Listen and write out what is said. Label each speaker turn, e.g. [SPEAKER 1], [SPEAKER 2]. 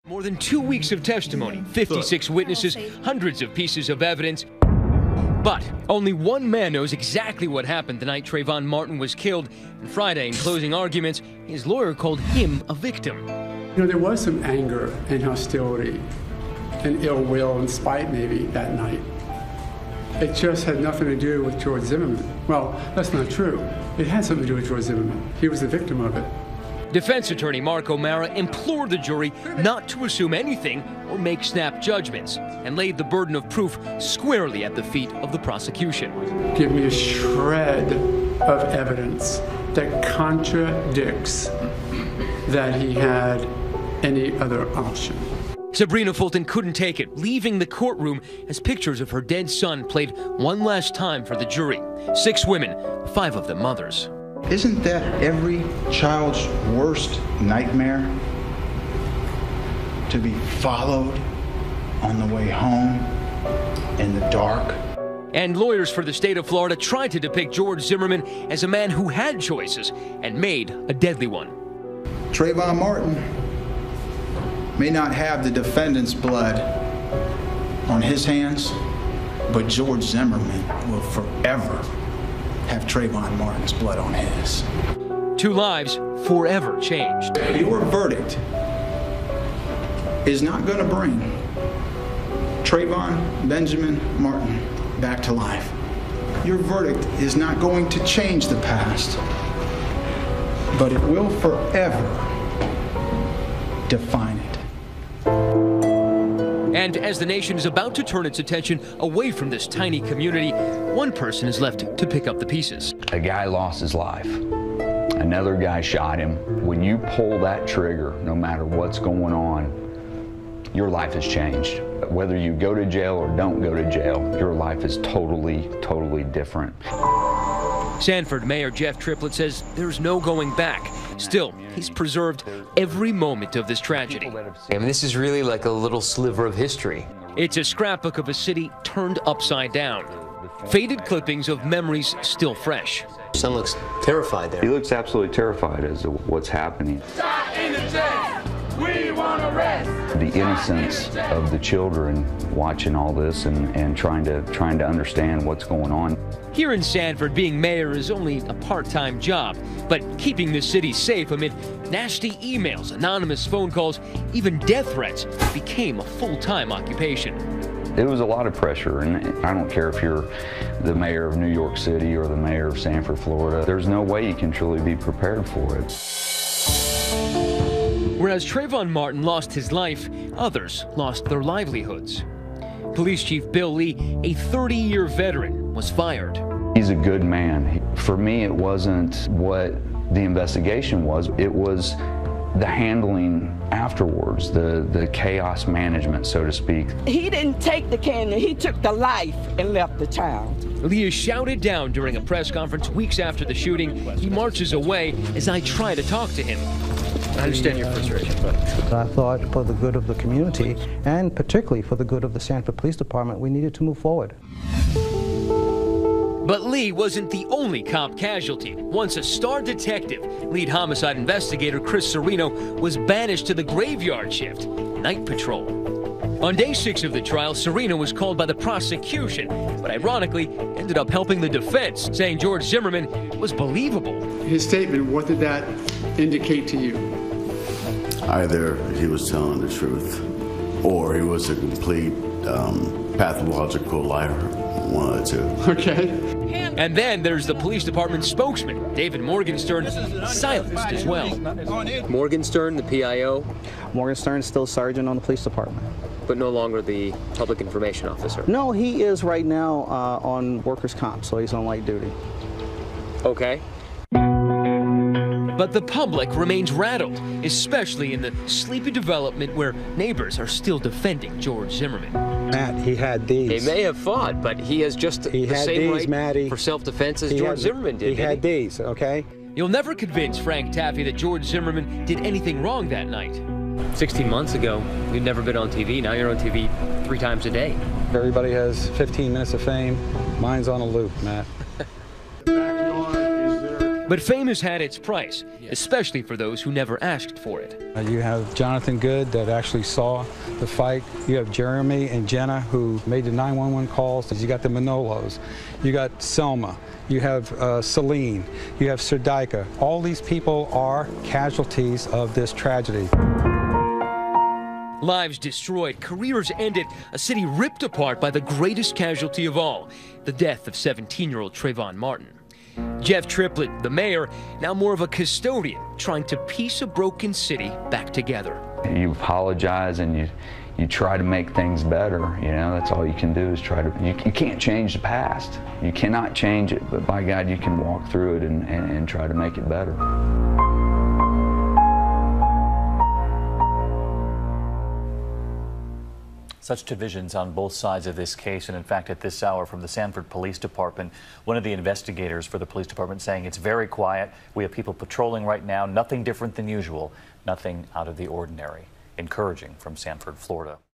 [SPEAKER 1] More than 2 weeks of testimony, 56 witnesses, hundreds of pieces of evidence. But only one man knows exactly what happened the night Trayvon Martin was killed. And Friday, in closing arguments, his lawyer called him a victim.
[SPEAKER 2] You know, there was some anger and hostility and ill will and spite maybe that night. It just had nothing to do with George Zimmerman. Well, that's not true. It had something to do with George Zimmerman. He was the victim of it.
[SPEAKER 1] Defense attorney Mark O'Mara implored the jury not to assume anything or make snap judgments and laid the burden of proof squarely at the feet of the prosecution.
[SPEAKER 2] Give me a shred of evidence that contradicts that he had any other option.
[SPEAKER 1] Sabrina Fulton couldn't take it, leaving the courtroom as pictures of her dead son played one last time for the jury. 6 women, 5 of them mothers.
[SPEAKER 3] Isn't that every child's worst nightmare? To be followed on the way home in the dark?
[SPEAKER 1] And lawyers for the state of Florida tried to depict George Zimmerman as a man who had choices and made a deadly one.
[SPEAKER 3] Trayvon Martin may not have the defendant's blood on his hands, but George Zimmerman will forever have Trayvon Martin's blood on his.
[SPEAKER 1] 2 lives forever changed.
[SPEAKER 3] Your verdict is not going to bring Trayvon Benjamin Martin back to life. Your verdict is not going to change the past, but it will forever define it.
[SPEAKER 1] And as the nation is about to turn its attention away from this tiny community, one person is left to pick up the pieces.
[SPEAKER 4] A guy lost his life. Another guy shot him. When you pull that trigger, no matter what's going on, your life has changed. Whether you go to jail or don't go to jail, your life is totally different.
[SPEAKER 1] Sanford Mayor Jeff Triplett says there's no going back. Still, he's preserved every moment of this tragedy.
[SPEAKER 5] I mean, this is really like a little sliver of history.
[SPEAKER 1] It's a scrapbook of a city turned upside down. Faded clippings of memories still fresh.
[SPEAKER 5] Son looks terrified there.
[SPEAKER 4] He looks absolutely terrified as to what's happening.
[SPEAKER 6] We want arrest.
[SPEAKER 4] The innocence of the children watching all this and trying to understand what's going on.
[SPEAKER 1] Here in Sanford, being mayor is only a part-time job, but keeping the city safe amid nasty emails, anonymous phone calls, even death threats became a full-time occupation.
[SPEAKER 4] It was a lot of pressure, and I don't care if you're the mayor of New York City or the mayor of Sanford, Florida. There's no way you can truly be prepared for it.
[SPEAKER 1] Whereas Trayvon Martin lost his life, others lost their livelihoods. Police Chief Bill Lee, a 30-year veteran, was fired.
[SPEAKER 4] He's a good man. For me, it wasn't what the investigation was. It was the handling afterwards, the chaos management, so to speak.
[SPEAKER 7] He didn't take the candy, he took the life and left the child.
[SPEAKER 1] Lee is shouted down during a press conference weeks after the shooting. He marches away as I try to talk to him. I understand your frustration, but
[SPEAKER 8] I thought for the good of the community, and particularly for the good of the Sanford Police Department, we needed to move forward.
[SPEAKER 1] But Lee wasn't the only cop casualty. Once a star detective, lead homicide investigator Chris Serino was banished to the graveyard shift, night patrol. On day 6 of the trial, Serino was called by the prosecution, but ironically ended up helping the defense, saying George Zimmerman was believable.
[SPEAKER 2] His statement, what did that indicate to you?
[SPEAKER 9] Either he was telling the truth, or he was a complete pathological liar. One of the two.
[SPEAKER 2] Okay.
[SPEAKER 1] And then there's the police department spokesman, David Morgenstern, silenced as well.
[SPEAKER 5] Morgenstern, the PIO?
[SPEAKER 8] Morgenstern's still sergeant on the police department.
[SPEAKER 5] But no longer the public information officer?
[SPEAKER 8] No, he is right now on workers' comp, so he's on light duty.
[SPEAKER 5] Okay.
[SPEAKER 1] But the public remains rattled, especially in the sleepy development where neighbors are still defending George Zimmerman.
[SPEAKER 10] Matt, he had these.
[SPEAKER 5] He may have fought, but he has just the same right
[SPEAKER 10] Matty.
[SPEAKER 5] For self-defense as George Zimmerman did.
[SPEAKER 10] He had these, okay?
[SPEAKER 1] You'll never convince Frank Taffy that George Zimmerman did anything wrong that night.
[SPEAKER 5] 16 months ago, you'd never been on TV. Now you're on TV 3 times a day.
[SPEAKER 10] Everybody has 15 minutes of fame. Mine's on a loop, Matt.
[SPEAKER 1] But fame has had its price, especially for those who never asked for it.
[SPEAKER 10] You have Jonathan Good that actually saw the fight. You have Jeremy and Jenna who made the 911 calls. You got the Manolos. You got Selma. You have Celine. You have Serdaika. All these people are casualties of this tragedy.
[SPEAKER 1] Lives destroyed, careers ended, a city ripped apart by the greatest casualty of all, the death of 17-year-old Trayvon Martin. Jeff Triplett, the mayor, now more of a custodian, trying to piece a broken city back together.
[SPEAKER 4] You apologize and you try to make things better. You know, that's all you can do is try to. You can't change the past. You cannot change it, but by God, you can walk through it and try to make it better.
[SPEAKER 6] Such divisions on both sides of this case, and in fact at this hour from the Sanford Police Department, one of the investigators for the police department saying it's very quiet. We have people patrolling right now, nothing different than usual, nothing out of the ordinary. Encouraging from Sanford, Florida.